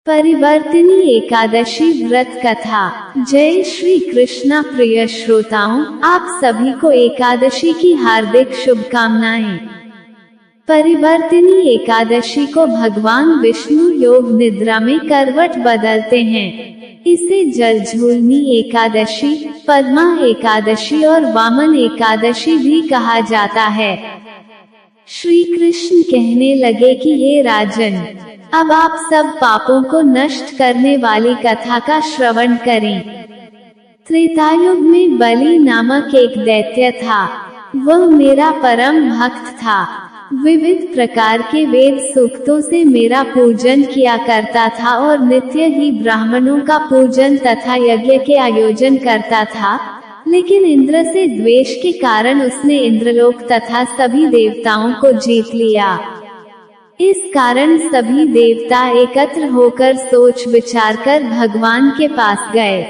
परिवर्तिनी एकादशी व्रत कथा। जय श्री कृष्णा। प्रिय श्रोताओं, आप सभी को एकादशी की हार्दिक शुभकामनाएं। परिवर्तिनी एकादशी को भगवान विष्णु योग निद्रा में करवट बदलते हैं। इसे जलझूलनी एकादशी, पद्मा एकादशी और वामन एकादशी भी कहा जाता है। श्री कृष्ण कहने लगे कि हे राजन, अब आप सब पापों को नष्ट करने वाली कथा का श्रवण करें। त्रेतायुग में बलि नामक एक दैत्य था। वह मेरा परम भक्त था। विविध प्रकार के वेद सूक्तों से मेरा पूजन किया करता था और नित्य ही ब्राह्मणों का पूजन तथा यज्ञ के आयोजन करता था। लेकिन इंद्र से द्वेष के कारण उसने इंद्रलोक तथा सभी देवताओं को जीत लिया। इस कारण सभी देवता एकत्र होकर सोच विचार कर भगवान के पास गए।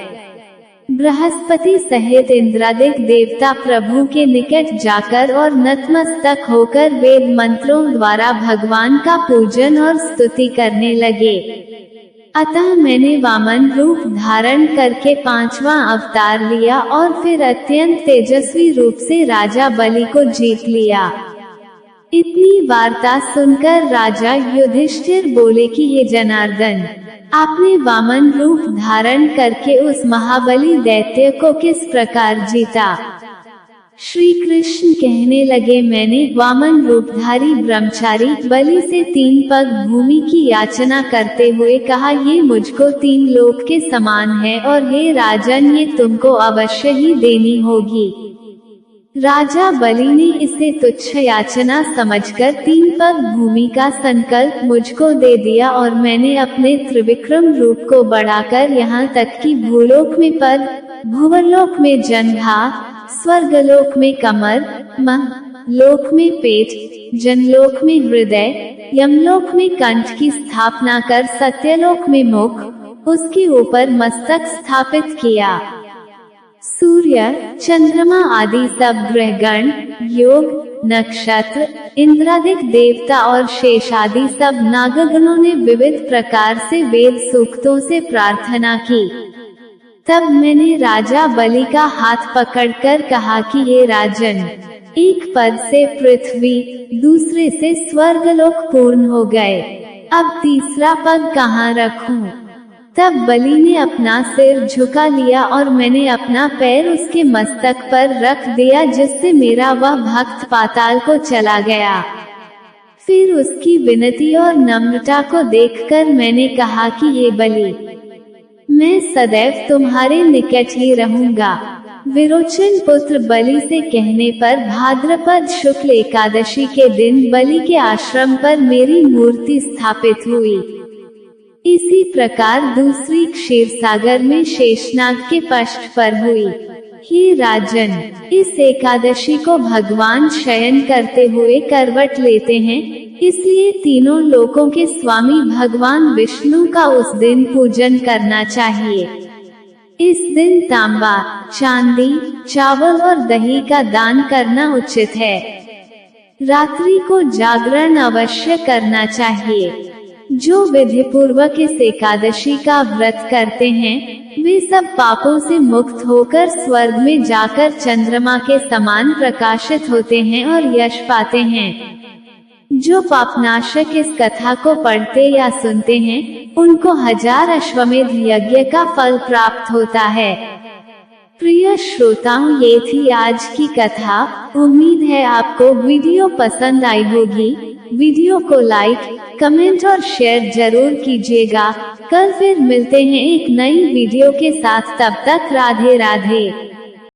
बृहस्पति सहित इंद्रादिक देवता प्रभु के निकट जाकर और नतमस्तक होकर वेद मंत्रों द्वारा भगवान का पूजन और स्तुति करने लगे। अतः मैंने वामन रूप धारण करके 5वां अवतार लिया और फिर अत्यंत तेजस्वी रूप से राजा बलि को जीत लिया। इतनी वार्ता सुनकर राजा युधिष्ठिर बोले कि हे जनार्दन, आपने वामन रूप धारण करके उस महाबली दैत्य को किस प्रकार जीता? श्री कृष्ण कहने लगे, मैंने वामन रूपधारी ब्रह्मचारी बलि से 3 पग भूमि की याचना करते हुए कहा, ये मुझको 3 लोक के समान है और हे राजन, ये तुमको अवश्य ही देनी होगी। राजा बलि ने इसे तुच्छ याचना समझकर 3 पग भूमि का संकल्प मुझको दे दिया और मैंने अपने त्रिविक्रम रूप को बढ़ाकर यहाँ तक कि भूलोक में पद, भुवरलोक में जंघा, स्वर्गलोक में कमर, लोक में पेट, जनलोक में हृदय, यमलोक में कंठ की स्थापना कर सत्यलोक में मुख, उसके ऊपर मस्तक स्थापित किया। सूर्य, चंद्रमा आदि सब ग्रहगण, योग, नक्षत्र, इंद्रादिक देवता और शेष आदि सब नागगणों ने विविध प्रकार से वेद सूक्तों से प्रार्थना की। तब मैंने राजा बलि का हाथ पकड़कर कहा कि हे राजन, एक पद से पृथ्वी, दूसरे से स्वर्गलोक पूर्ण हो गए। अब तीसरा पद कहाँ रखूं? तब बलि ने अपना सिर झुका लिया और मैंने अपना पैर उसके मस्तक पर रख दिया, जिससे मेरा वह भक्त पाताल को चला गया। फिर उसकी विनती और नम्रता को देखकर मैंने कहा कि हे बलि, मैं सदैव तुम्हारे निकट ही रहूंगा। विरोचन पुत्र बलि से कहने पर भाद्रपद शुक्ल एकादशी के दिन बलि के आश्रम पर मेरी मूर्ति स्थापित हुई। इसी प्रकार दूसरी क्षीरसागर में शेषनाग के पृष्ठ पर हुई। हे राजन, इस एकादशी को भगवान शयन करते हुए करवट लेते हैं, इसलिए तीनों लोकों के स्वामी भगवान विष्णु का उस दिन पूजन करना चाहिए। इस दिन तांबा, चांदी, चावल और दही का दान करना उचित है। रात्रि को जागरण अवश्य करना चाहिए। जो विधि पूर्वक इस एकादशी का व्रत करते हैं, वे सब पापों से मुक्त होकर स्वर्ग में जाकर चंद्रमा के समान प्रकाशित होते हैं और यश पाते हैं। जो पापनाशक इस कथा को पढ़ते या सुनते हैं, उनको 1000 अश्वमेध यज्ञ का फल प्राप्त होता है। प्रिय श्रोताओं, ये थी आज की कथा। उम्मीद है आपको वीडियो पसंद आई होगी। वीडियो को लाइक, कमेंट और शेयर जरूर कीजिएगा। कल फिर मिलते हैं एक नई वीडियो के साथ। तब तक राधे राधे।